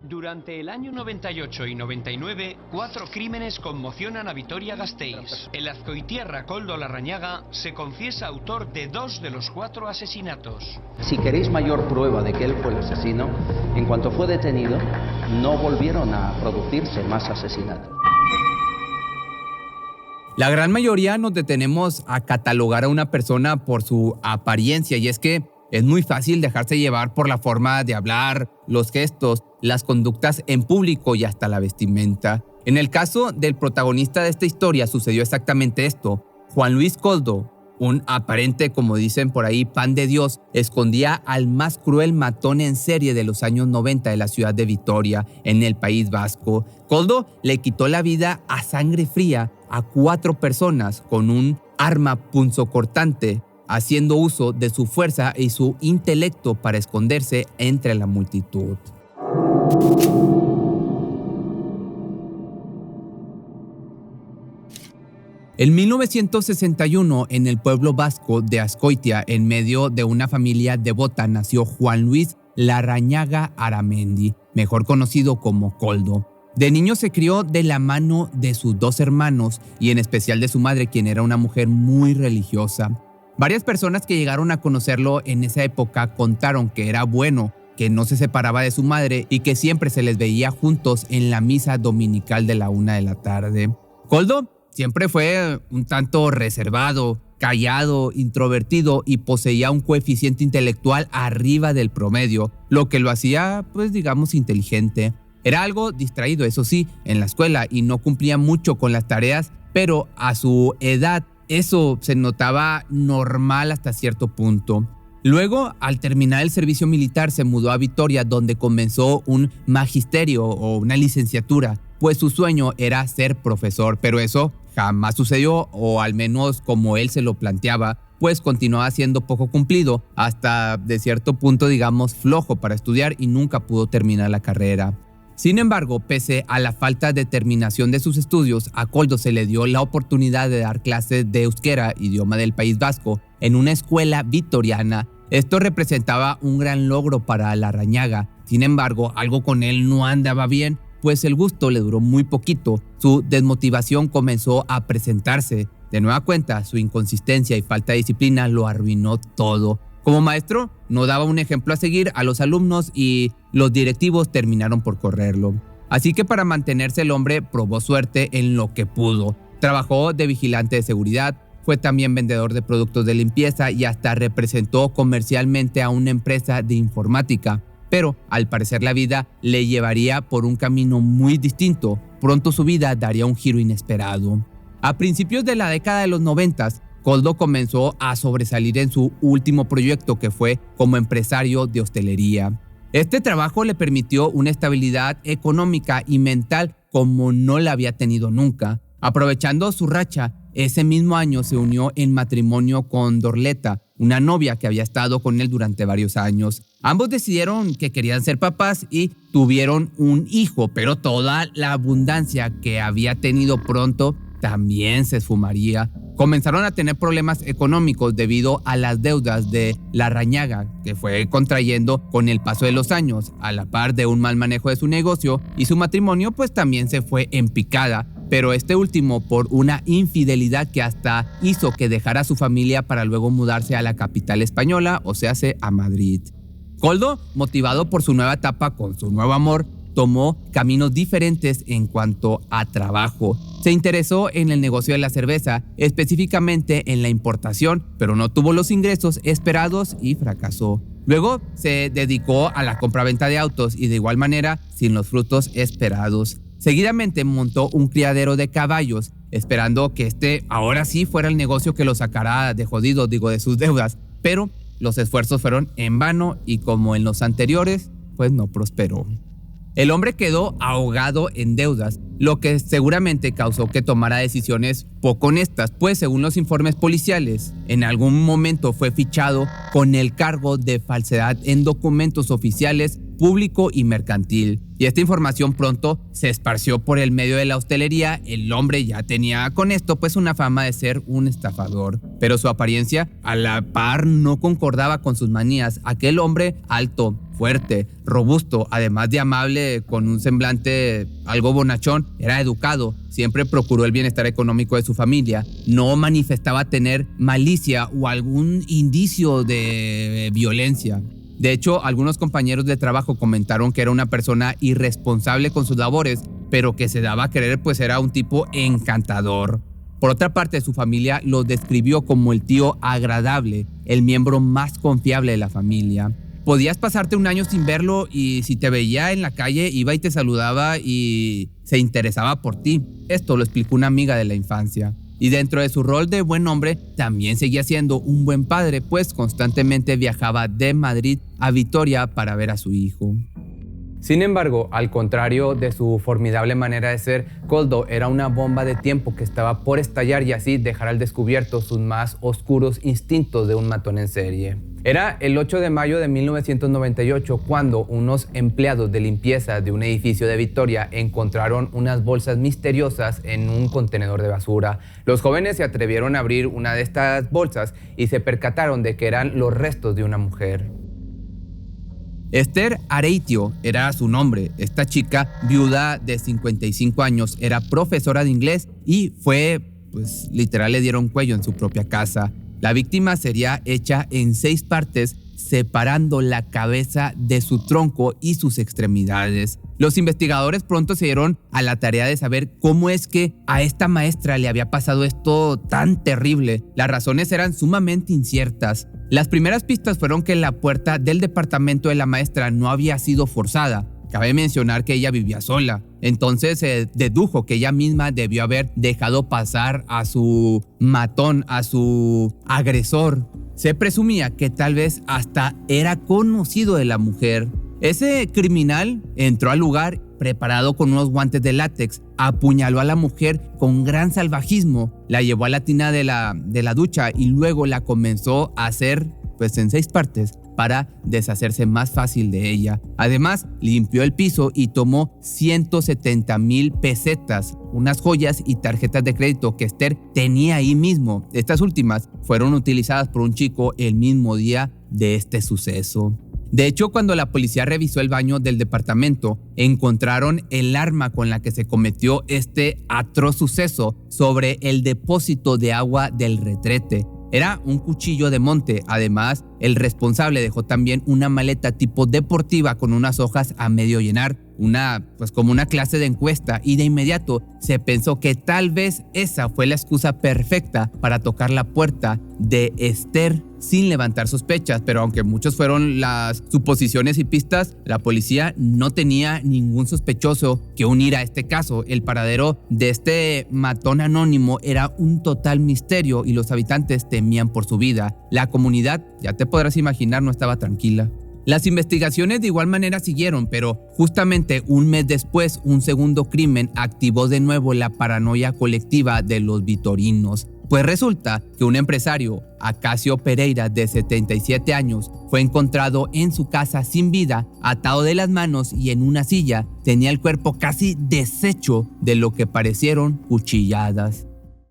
Durante el año 98 y 99, 4 crímenes conmocionan a Vitoria-Gasteiz. El azcoitiarra Koldo Larrañaga se confiesa autor de 2 de los 4 asesinatos. Si queréis mayor prueba de que él fue el asesino, en cuanto fue detenido, no volvieron a producirse más asesinatos. La gran mayoría nos detenemos a catalogar a una persona por su apariencia, y es que es muy fácil dejarse llevar por la forma de hablar, los gestos, las conductas en público y hasta la vestimenta. En el caso del protagonista de esta historia sucedió exactamente esto. Juan Luis Koldo, un aparente, como dicen por ahí, pan de Dios, escondía al más cruel matón en serie de los años 90 de la ciudad de Vitoria, en el País Vasco. Koldo le quitó la vida a sangre fría a 4 personas con un arma punzocortante, haciendo uso de su fuerza y su intelecto para esconderse entre la multitud. En 1961, en el pueblo vasco de Azkoitia, en medio de una familia devota, nació Juan Luis Larrañaga Aramendi, mejor conocido como Koldo. De niño se crió de la mano de sus 2 hermanos y en especial de su madre, quien era una mujer muy religiosa. Varias personas que llegaron a conocerlo en esa época contaron que era bueno, que no se separaba de su madre y que siempre se les veía juntos en la misa dominical de la 1 de la tarde. Koldo siempre fue un tanto reservado, callado, introvertido y poseía un coeficiente intelectual arriba del promedio, lo que lo hacía, digamos, inteligente. Era algo distraído, eso sí, en la escuela y no cumplía mucho con las tareas, pero a su edad eso se notaba normal hasta cierto punto. Luego, al terminar el servicio militar, se mudó a Vitoria, donde comenzó un magisterio o una licenciatura, pues su sueño era ser profesor, pero eso jamás sucedió, o al menos como él se lo planteaba, pues continuaba siendo poco cumplido, hasta de cierto punto, digamos, flojo para estudiar y nunca pudo terminar la carrera. Sin embargo, pese a la falta de terminación de sus estudios, a Koldo se le dio la oportunidad de dar clases de euskera, idioma del País Vasco, en una escuela vitoriana. Esto representaba un gran logro para Larrañaga. Sin embargo, algo con él no andaba bien, pues el gusto le duró muy poquito. Su desmotivación comenzó a presentarse. De nueva cuenta, su inconsistencia y falta de disciplina lo arruinó todo. Como maestro, no daba un ejemplo a seguir a los alumnos y los directivos terminaron por correrlo. Así que para mantenerse el hombre probó suerte en lo que pudo. Trabajó de vigilante de seguridad, fue también vendedor de productos de limpieza y hasta representó comercialmente a una empresa de informática. Pero al parecer la vida le llevaría por un camino muy distinto. Pronto su vida daría un giro inesperado. A principios de la década de los 90, Koldo comenzó a sobresalir en su último proyecto, que fue como empresario de hostelería. Este trabajo le permitió una estabilidad económica y mental como no la había tenido nunca. Aprovechando su racha, ese mismo año se unió en matrimonio con Dorleta, una novia que había estado con él durante varios años. Ambos decidieron que querían ser papás y tuvieron un hijo, pero toda la abundancia que había tenido pronto también se esfumaría. Comenzaron a tener problemas económicos debido a las deudas de Larrañaga, que fue contrayendo con el paso de los años, a la par de un mal manejo de su negocio, y su matrimonio también se fue en picada, pero este último por una infidelidad que hasta hizo que dejara a su familia para luego mudarse a la capital española, o sea, a Madrid. Koldo, motivado por su nueva etapa con su nuevo amor, tomó caminos diferentes en cuanto a trabajo. Se interesó en el negocio de la cerveza, específicamente en la importación, pero no tuvo los ingresos esperados y fracasó. Luego se dedicó a la compraventa de autos y de igual manera sin los frutos esperados. Seguidamente montó un criadero de caballos, esperando que ahora sí fuera el negocio que lo sacara de jodido, de sus deudas, pero los esfuerzos fueron en vano y como en los anteriores, no prosperó. El hombre quedó ahogado en deudas, lo que seguramente causó que tomara decisiones poco honestas, pues según los informes policiales, en algún momento fue fichado con el cargo de falsedad en documentos oficiales público y mercantil. Y esta información pronto se esparció por el medio de la hostelería. El hombre ya tenía con esto pues una fama de ser un estafador, pero su apariencia a la par no concordaba con sus manías. Aquel hombre alto, fuerte, robusto, además de amable, con un semblante algo bonachón, era educado, siempre procuró el bienestar económico de su familia, no manifestaba tener malicia o algún indicio de violencia. De hecho, algunos compañeros de trabajo comentaron que era una persona irresponsable con sus labores, pero que se daba a creer pues era un tipo encantador. Por otra parte, su familia lo describió como el tío agradable, el miembro más confiable de la familia. Podías pasarte un año sin verlo y si te veía en la calle iba y te saludaba y se interesaba por ti. Esto lo explicó una amiga de la infancia. Y dentro de su rol de buen hombre, también seguía siendo un buen padre, pues constantemente viajaba de Madrid a Vitoria para ver a su hijo. Sin embargo, al contrario de su formidable manera de ser, Koldo era una bomba de tiempo que estaba por estallar y así dejar al descubierto sus más oscuros instintos de un matón en serie. Era el 8 de mayo de 1998 cuando unos empleados de limpieza de un edificio de Vitoria encontraron unas bolsas misteriosas en un contenedor de basura. Los jóvenes se atrevieron a abrir una de estas bolsas y se percataron de que eran los restos de una mujer. Esther Areitio era su nombre. Esta chica, viuda de 55 años, era profesora de inglés y literal le dieron cuello en su propia casa. La víctima sería hecha en 6 partes, separando la cabeza de su tronco y sus extremidades. Los investigadores pronto se dieron a la tarea de saber cómo es que a esta maestra le había pasado esto tan terrible. Las razones eran sumamente inciertas. Las primeras pistas fueron que la puerta del departamento de la maestra no había sido forzada. Cabe mencionar que ella vivía sola. Entonces se dedujo que ella misma debió haber dejado pasar a su matón, a su agresor. Se presumía que tal vez hasta era conocido de la mujer. Ese criminal entró al lugar preparado con unos guantes de látex, apuñaló a la mujer con gran salvajismo, la llevó a la tina de la ducha y luego la comenzó a hacer en 6 partes para deshacerse más fácil de ella. Además, limpió el piso y tomó 170,000 pesetas, unas joyas y tarjetas de crédito que Esther tenía ahí mismo. Estas últimas fueron utilizadas por un chico el mismo día de este suceso. De hecho, cuando la policía revisó el baño del departamento, encontraron el arma con la que se cometió este atroz suceso sobre el depósito de agua del retrete. Era un cuchillo de monte. Además, el responsable dejó también una maleta tipo deportiva con unas hojas a medio llenar, como una clase de encuesta, y de inmediato se pensó que tal vez esa fue la excusa perfecta para tocar la puerta de Esther sin levantar sospechas. Pero aunque muchos fueron las suposiciones y pistas, la policía no tenía ningún sospechoso que unir a este caso. El paradero de este matón anónimo era un total misterio y los habitantes temían por su vida. La comunidad, ya te podrás imaginar, no estaba tranquila. Las investigaciones de igual manera siguieron, pero justamente un mes después, un segundo crimen activó de nuevo la paranoia colectiva de los vitorinos. Pues resulta que un empresario, Acacio Pereira, de 77 años, fue encontrado en su casa sin vida, atado de las manos y en una silla. Tenía el cuerpo casi deshecho de lo que parecieron cuchilladas.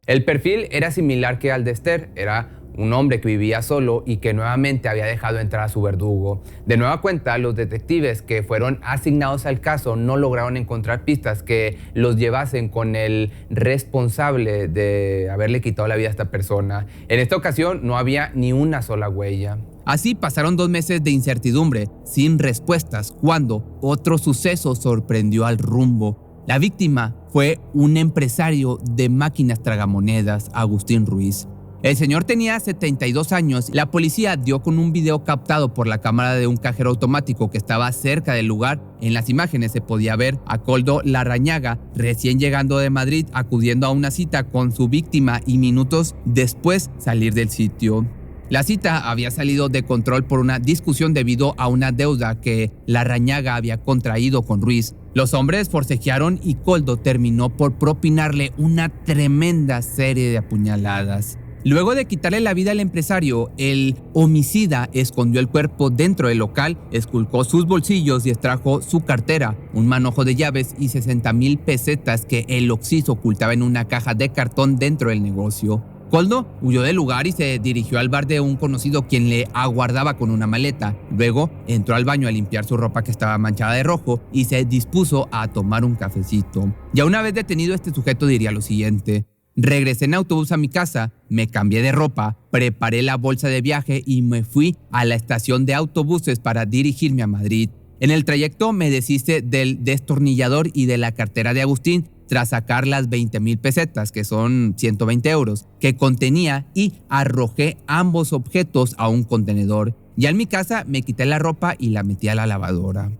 El perfil era similar que al de Esther. Era un hombre que vivía solo y que nuevamente había dejado entrar a su verdugo. De nueva cuenta, los detectives que fueron asignados al caso no lograron encontrar pistas que los llevasen con el responsable de haberle quitado la vida a esta persona. En esta ocasión no había ni una sola huella. Así pasaron 2 meses de incertidumbre, sin respuestas, cuando otro suceso sorprendió al rumbo. La víctima fue un empresario de máquinas tragamonedas, Agustín Ruiz. El señor tenía 72 años. La policía dio con un video captado por la cámara de un cajero automático que estaba cerca del lugar. En las imágenes se podía ver a Koldo Larrañaga recién llegando de Madrid, acudiendo a una cita con su víctima y minutos después salir del sitio. La cita había salido de control por una discusión debido a una deuda que Larrañaga había contraído con Ruiz. Los hombres forcejearon y Koldo terminó por propinarle una tremenda serie de apuñaladas. Luego de quitarle la vida al empresario, el homicida escondió el cuerpo dentro del local, esculcó sus bolsillos y extrajo su cartera, un manojo de llaves y 60,000 pesetas que el occiso ocultaba en una caja de cartón dentro del negocio. Koldo huyó del lugar y se dirigió al bar de un conocido quien le aguardaba con una maleta. Luego entró al baño a limpiar su ropa que estaba manchada de rojo y se dispuso a tomar un cafecito. Ya una vez detenido, este sujeto diría lo siguiente: regresé en autobús a mi casa, me cambié de ropa, preparé la bolsa de viaje y me fui a la estación de autobuses para dirigirme a Madrid. En el trayecto me deshice del destornillador y de la cartera de Agustín tras sacar las 20,000 pesetas, que son 120 euros, que contenía y arrojé ambos objetos a un contenedor. Ya en mi casa me quité la ropa y la metí a la lavadora.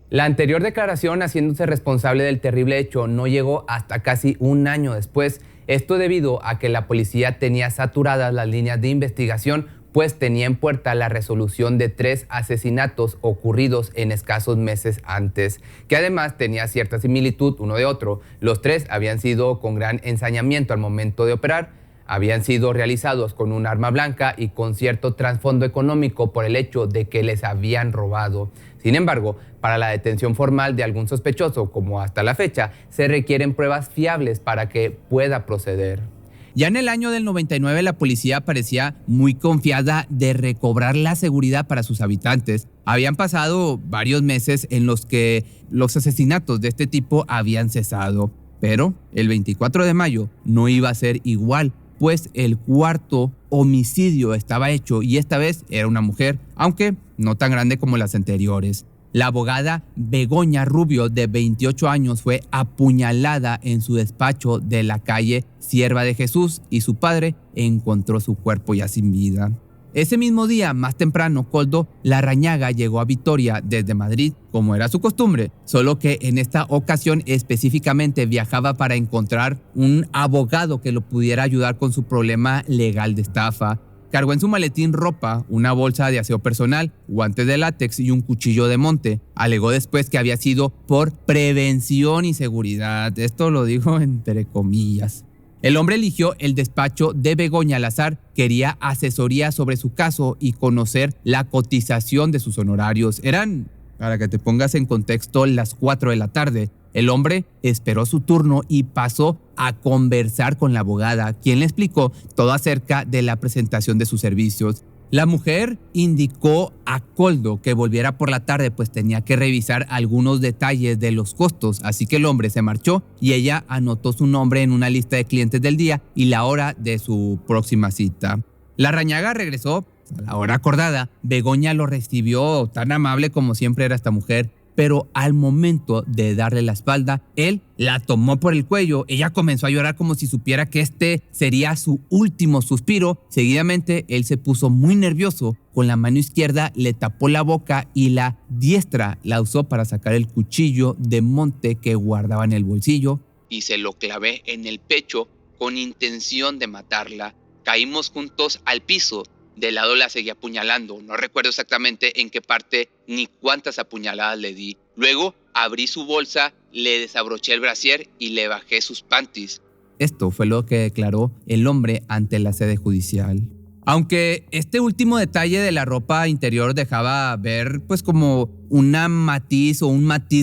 La anterior declaración, haciéndose responsable del terrible hecho, no llegó hasta casi un año después. Esto debido a que la policía tenía saturadas las líneas de investigación, pues tenía en puerta la resolución de 3 asesinatos ocurridos en escasos meses antes, que además tenía cierta similitud uno de otro. Los 3 habían sido con gran ensañamiento al momento de operar, habían sido realizados con un arma blanca y con cierto trasfondo económico por el hecho de que les habían robado. Sin embargo, para la detención formal de algún sospechoso, como hasta la fecha, se requieren pruebas fiables para que pueda proceder. Ya en el año del 99, la policía parecía muy confiada de recobrar la seguridad para sus habitantes. Habían pasado varios meses en los que los asesinatos de este tipo habían cesado. Pero el 24 de mayo no iba a ser igual, pues el cuarto homicidio estaba hecho y esta vez era una mujer, aunque no tan grande como las anteriores. La abogada Begoña Rubio, de 28 años, fue apuñalada en su despacho de la calle Sierva de Jesús y su padre encontró su cuerpo ya sin vida. Ese mismo día, más temprano, Koldo Larrañaga llegó a Vitoria desde Madrid, como era su costumbre, solo que en esta ocasión específicamente viajaba para encontrar un abogado que lo pudiera ayudar con su problema legal de estafa. Cargó en su maletín ropa, una bolsa de aseo personal, guantes de látex y un cuchillo de monte. Alegó después que había sido por prevención y seguridad. Esto lo dijo entre comillas. El hombre eligió el despacho de Begoña al azar, quería asesoría sobre su caso y conocer la cotización de sus honorarios. Eran, para que te pongas en contexto, las 4 de la tarde. El hombre esperó su turno y pasó a conversar con la abogada, quien le explicó todo acerca de la presentación de sus servicios. La mujer indicó a Koldo que volviera por la tarde, pues tenía que revisar algunos detalles de los costos, así que el hombre se marchó y ella anotó su nombre en una lista de clientes del día y la hora de su próxima cita. Larrañaga regresó a la hora acordada. Begoña lo recibió tan amable como siempre era esta mujer, pero al momento de darle la espalda, él la tomó por el cuello. Ella comenzó a llorar como si supiera que este sería su último suspiro. Seguidamente, él se puso muy nervioso. Con la mano izquierda le tapó la boca y la diestra la usó para sacar el cuchillo de monte que guardaba en el bolsillo. Y se lo clavé en el pecho con intención de matarla. Caímos juntos al piso. De lado la seguía apuñalando, no recuerdo exactamente en qué parte ni cuántas apuñaladas le di. Luego abrí su bolsa, le desabroché el brasier y le bajé sus panties. Esto fue lo que declaró el hombre ante la sede judicial. Aunque este último detalle de la ropa interior dejaba ver pues como un matiz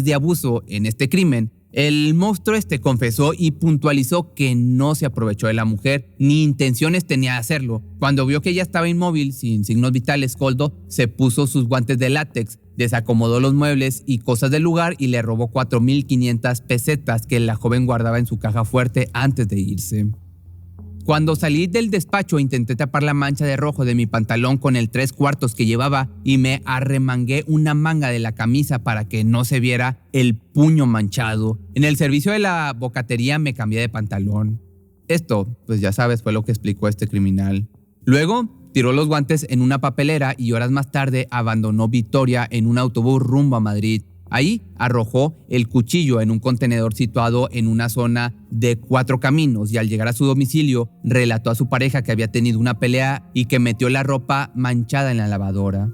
de abuso en este crimen, el monstruo confesó y puntualizó que no se aprovechó de la mujer ni intenciones tenía de hacerlo. Cuando vio que ella estaba inmóvil, sin signos vitales, Koldo se puso sus guantes de látex, desacomodó los muebles y cosas del lugar y le robó 4,500 pesetas que la joven guardaba en su caja fuerte antes de irse. Cuando salí del despacho intenté tapar la mancha de rojo de mi pantalón con el 3/4 que llevaba y me arremangué una manga de la camisa para que no se viera el puño manchado. En el servicio de la bocatería me cambié de pantalón. Esto, pues ya sabes, fue lo que explicó este criminal. Luego tiró los guantes en una papelera y horas más tarde abandonó Vitoria en un autobús rumbo a Madrid. Ahí arrojó el cuchillo en un contenedor situado en una zona de 4 caminos y al llegar a su domicilio relató a su pareja que había tenido una pelea y que metió la ropa manchada en la lavadora.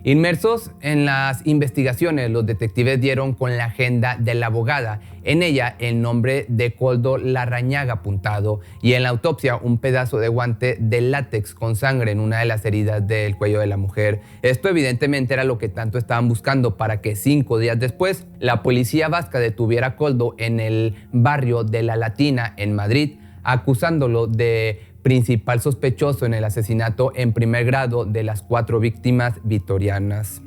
Inmersos en las investigaciones, los detectives dieron con la agenda de la abogada. En ella, el nombre de Koldo Larrañaga apuntado y en la autopsia un pedazo de guante de látex con sangre en una de las heridas del cuello de la mujer. Esto evidentemente era lo que tanto estaban buscando para que 5 días después la policía vasca detuviera a Koldo en el barrio de La Latina en Madrid, acusándolo de principal sospechoso en el asesinato en primer grado de las 4 víctimas vitorianas.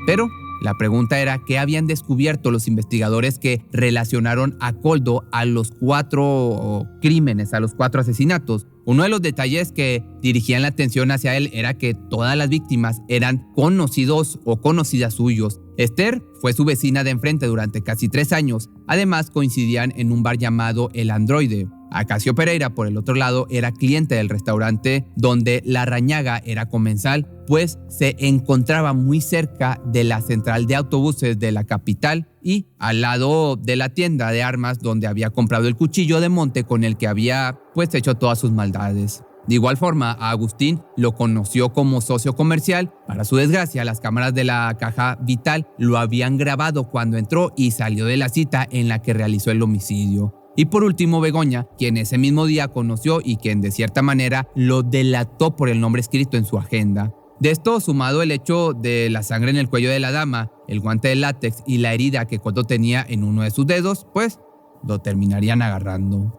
Pero la pregunta era qué habían descubierto los investigadores que relacionaron a Koldo a los 4 crímenes, a los 4 asesinatos. Uno de los detalles que dirigían la atención hacia él era que todas las víctimas eran conocidos o conocidas suyos. Esther fue su vecina de enfrente durante casi 3 años. Además, coincidían en un bar llamado El Androide. Acacio Pereira, por el otro lado, era cliente del restaurante donde Larrañaga era comensal, pues se encontraba muy cerca de la central de autobuses de la capital y al lado de la tienda de armas donde había comprado el cuchillo de monte con el que había hecho todas sus maldades. De igual forma, a Agustín lo conoció como socio comercial. Para su desgracia, las cámaras de la Caja Vital lo habían grabado cuando entró y salió de la cita en la que realizó el homicidio. Y por último, Begoña, quien ese mismo día conoció y quien de cierta manera lo delató por el nombre escrito en su agenda. De esto, sumado el hecho de la sangre en el cuello de la dama, el guante de látex y la herida que Koldo tenía en uno de sus dedos, lo terminarían agarrando.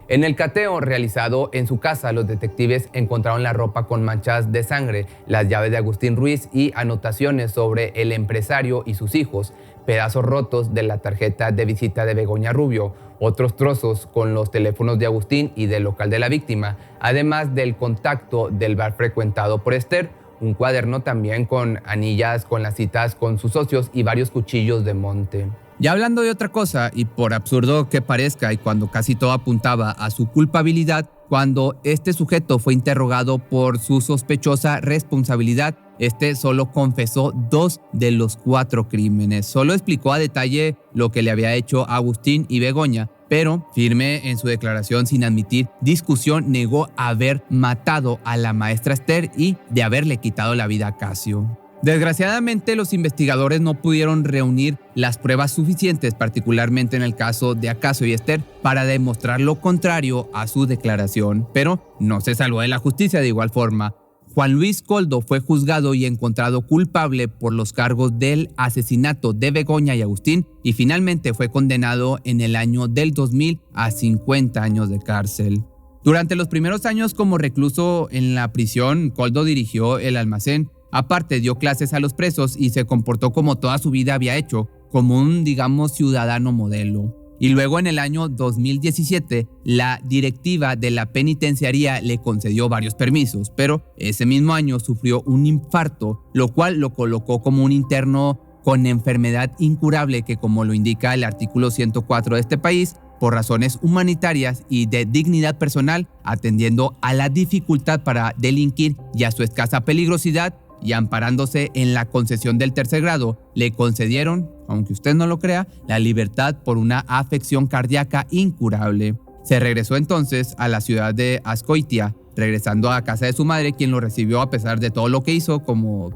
En el cateo realizado en su casa, los detectives encontraron la ropa con manchas de sangre, las llaves de Agustín Ruiz y anotaciones sobre el empresario y sus hijos, pedazos rotos de la tarjeta de visita de Begoña Rubio, otros trozos con los teléfonos de Agustín y del local de la víctima, además del contacto del bar frecuentado por Esther, un cuaderno también con anillas con las citas con sus socios y varios cuchillos de monte. Ya hablando de otra cosa, y por absurdo que parezca y cuando casi todo apuntaba a su culpabilidad, cuando este sujeto fue interrogado por su sospechosa responsabilidad, este solo confesó 2 de los 4 crímenes. Solo explicó a detalle lo que le había hecho a Agustín y Begoña, pero firme en su declaración sin admitir discusión, negó haber matado a la maestra Esther y de haberle quitado la vida a Casio. Desgraciadamente, los investigadores no pudieron reunir las pruebas suficientes, particularmente en el caso de Acacio y Esther, para demostrar lo contrario a su declaración, pero no se salvó de la justicia de igual forma. Juan Luis Koldo fue juzgado y encontrado culpable por los cargos del asesinato de Begoña y Agustín y finalmente fue condenado en el año del 2000 a 50 años de cárcel. Durante los primeros años como recluso en la prisión, Koldo dirigió el almacén. Aparte, dio clases a los presos y se comportó como toda su vida había hecho, como un, ciudadano modelo. Y luego en el año 2017, la directiva de la penitenciaría le concedió varios permisos, pero ese mismo año sufrió un infarto, lo cual lo colocó como un interno con enfermedad incurable que, como lo indica el artículo 104 de este país, por razones humanitarias y de dignidad personal, atendiendo a la dificultad para delinquir y a su escasa peligrosidad, y amparándose en la concesión del 3er grado, le concedieron, aunque usted no lo crea, la libertad por una afección cardíaca incurable. Se regresó entonces a la ciudad de Azcoitia, regresando a casa de su madre, quien lo recibió a pesar de todo lo que hizo, como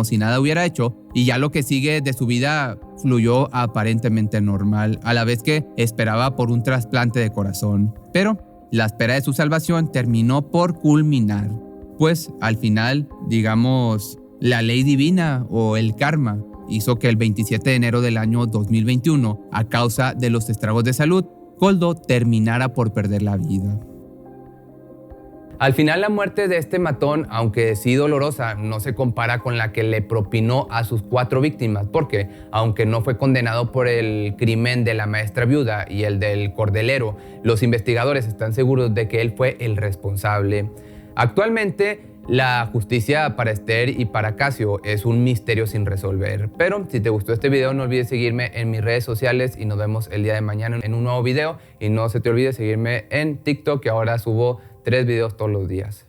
si nada hubiera hecho, y ya lo que sigue de su vida fluyó aparentemente normal, a la vez que esperaba por un trasplante de corazón. Pero la espera de su salvación terminó por culminar. Pues al final, la ley divina o el karma hizo que el 27 de enero del año 2021, a causa de los estragos de salud, Koldo terminara por perder la vida. Al final, la muerte de este matón, aunque sí dolorosa, no se compara con la que le propinó a sus 4 víctimas, porque aunque no fue condenado por el crimen de la maestra viuda y el del cordelero, los investigadores están seguros de que él fue el responsable. Actualmente, la justicia para Esther y para Casio es un misterio sin resolver. Pero si te gustó este video, no olvides seguirme en mis redes sociales y nos vemos el día de mañana en un nuevo video. Y no se te olvide seguirme en TikTok, que ahora subo 3 videos todos los días.